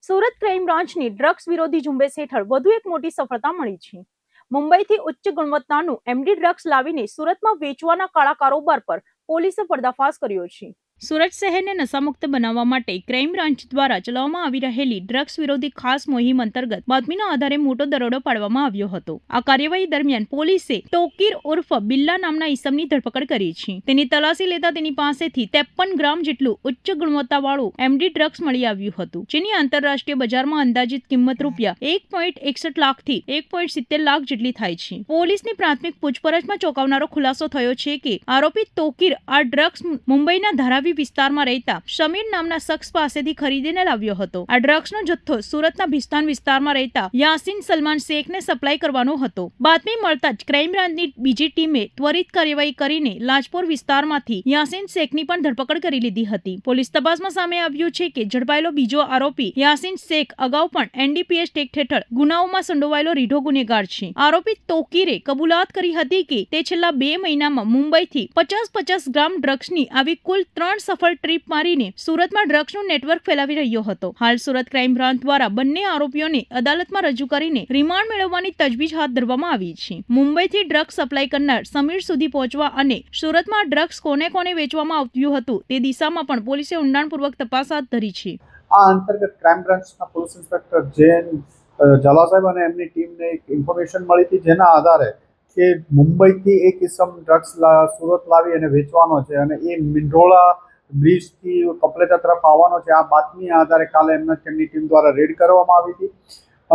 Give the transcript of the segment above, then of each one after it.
Surat crime બ્રાન્ચની drugs વિરોધી ઝુંબેશ હેઠળ વધુ એક મોટી સફળતા મળી છે. મુંબઈથી ઉચ્ચ ગુણવત્તાનું એમડી ડ્રગ્સ લાવીને સુરતમાં વેચવાના કાળા કારોબાર પર પોલીસે પર્દાફાશ કર્યો છે. સુરત શહેરને નશામુક્ત બનાવવા માટે ક્રાઇમ બ્રાન્ચ દ્વારા ચલાવવામાં આવી રહેલી ડ્રગ્સ વિરોધી ખાસ મુહિમ અંતર્ગત બાતમીના આધારે મોટો દરોડો પાડવામાં આવ્યો હતો. આ કાર્યવાહી દરમિયાન પોલીસે તોકીર ઉર્ફ બિલ્લા નામના ઈસમની ધરપકડ કરી છે. તેની તલાશી લેતા તેની પાસેથી 53 ગ્રામ જેટલું ઉચ્ચ ગુણવત્તાવાળું એમડી ડ્રગ્સ મળી આવ્યું હતું, જેની આંતરરાષ્ટ્રીય બજારમાં અંદાજિત કિંમત રૂપિયા 1.61 લાખથી 1.70 લાખ જેટલી થાય છે. પોલીસની પ્રાથમિક પૂછપરછમાં ચોંકાવનારો ખુલાસો થયો છે કે આરોપી તોકીર આ ડ્રગ્સ મુંબઈના ધારાવી વિસ્તારમાં રહેતા સમીર નામના શખ્સ પાસેથી ખરીદીને લાવ્યો હતો. આ ડ્રગ્સનો જથ્થો સુરતના ભિસ્તાન વિસ્તારમાં રહેતા યાસીન સલમાન શેખને સપ્લાય કરવાનો હતો. બાતમી મળતા જ ક્રાઇમ બ્રાન્ચની બીજી ટીમે ત્વરિત કાર્યવાહી કરીને લાજપોર વિસ્તારમાંથી યાસીન શેખની પણ ધરપકડ કરી લીધી હતી. પોલીસ તપાસમાં સામે આવ્યું છે કે ઝડપાયેલો બીજો આરોપી યાસીન શેખ અગાઉ પણ એનડીપીએસ એક્ટ હેઠળ ગુનાઓમાં સંડોવાયેલો રીઢો ગુનેગાર છે. આરોપી તોકીરે કબૂલાત કરી હતી કે તે છેલ્લા 2 મહિનામાં મુંબઈથી 50 ગ્રામ ડ્રગ્સની આવી કુલ 3 સફળ ટ્રીપ મારીને સુરતમાં ડ્રગ્સનું નેટવર્ક ફેલાવી રહ્યો હતો. હાલ સુરત ક્રાઇમ બ્રાન્ચ દ્વારા બંને આરોપીઓને અદાલતમાં રજૂ કરીને રિમાન્ડ મેળવવાની તજવીજ હાથ ધરવામાં આવી છે. મુંબઈથી ડ્રગ્સ સપ્લાય કરનાર સમીર સુધી પહોંચવા અને સુરતમાં ડ્રગ્સ કોને વેચવામાં આવ્યું હતું તે દિશામાં પણ પોલીસે ઊંડાણપૂર્વક તપાસ હાથ ધરી છે. આ અંતર્ગત ક્રાઇમ બ્રાન્ચના પોલીસ ઇન્સ્પેક્ટર જૈન ઝાલા સાહેબ અને એમની ટીમને એક ઇન્ફોર્મેશન મળી હતી, જેના આધારે કે મુંબઈથી એક ઇસમ ડ્રગ્સ સુરત લાવી અને વેચવાનો છે અને એ મિંઢોળા બ્રિજથી કપલેટા તરફ આવવાનો છે. આ બાતમીના આધારે કાલે તેમની ટીમ દ્વારા રેડ કરવામાં આવી હતી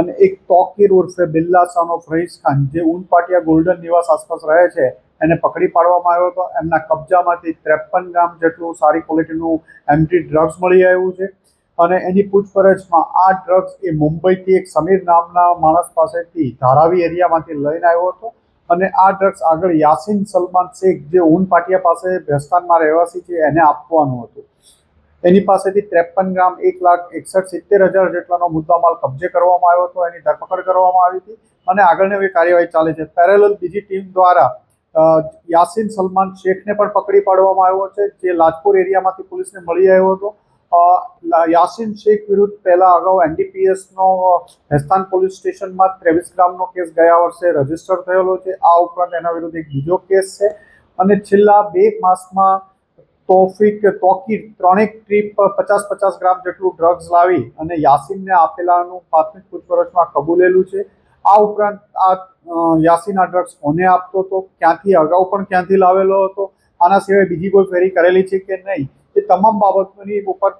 અને એક તોકીર ઉર્ફે બિલ્લા સન ઓફ રઈસ ખાન, જે ઉનપાટિયા ગોલ્ડન નિવાસ આસપાસ રહે છે, એને પકડી પાડવામાં આવ્યો હતો. એમના કબજામાંથી 53 ગ્રામ જેટલું સારી ક્વોલિટીનું એમડી ડ્રગ્સ મળી આવ્યું છે અને એની પૂછપરછમાં આ ડ્રગ્સ એ મુંબઈથી એક સમીર નામના માણસ પાસેથી ધારાવી એરિયામાંથી લઈને આવ્યો હતો અને આ ડ્રગ્સ આગળ યાસીન સલમાન શેખ, જે ઊન પાટિયા પાસે ભેસ્તાનમાં રહેવાસી છે, એને આપવાનું હતું. એની પાસેથી 53 ગ્રામ 1,61,70,000 જેટલાનો મુદ્દામાલ કબજે કરવામાં આવ્યો હતો. એની ધરપકડ કરવામાં આવી હતી અને આગળની એવી કાર્યવાહી ચાલે છે. પેરેલલ બીજી ટીમ દ્વારા યાસીન સલમાન શેખને પણ પકડી પાડવામાં આવ્યો છે, જે લાજપોર એરિયામાંથી પોલીસને મળી આવ્યો હતો. યાસીન શેખ વિરુદ્ધ પહેલા અગાઉ એનડીપીએસનો ભેસ્તાન પોલીસ સ્ટેશનમાં 23 ગ્રામનો કેસ ગયા વર્ષે રજીસ્ટર થયેલો છે. આ ઉપરાંત એના વિરુદ્ધ એક બીજો કેસ છે અને છેલ્લા 2 માસમાં તોકીર 3 ટ્રીપ 50 ગ્રામ જેટલું ડ્રગ્સ લાવી અને યાસીનને આપેલાનું પ્રાથમિક પૂછપરછમાં કબૂલેલું છે. આ ઉપરાંત આ યાસીન આ ડ્રગ્સ કોને આપતો હતો, ક્યાંથી અગાઉ પણ ક્યાંથી લાવેલો હતો, આના સિવાય બીજી કોઈ ફેરી કરેલી છે કે નહીં, એ તમામ બાબતોની ઉપર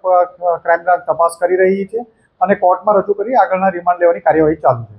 ક્રાઇમ બ્રાન્ચ તપાસ કરી રહી છે અને કોર્ટમાં રજૂ કરી આગળના રિમાન્ડ લેવાની કાર્યવાહી ચાલુ છે.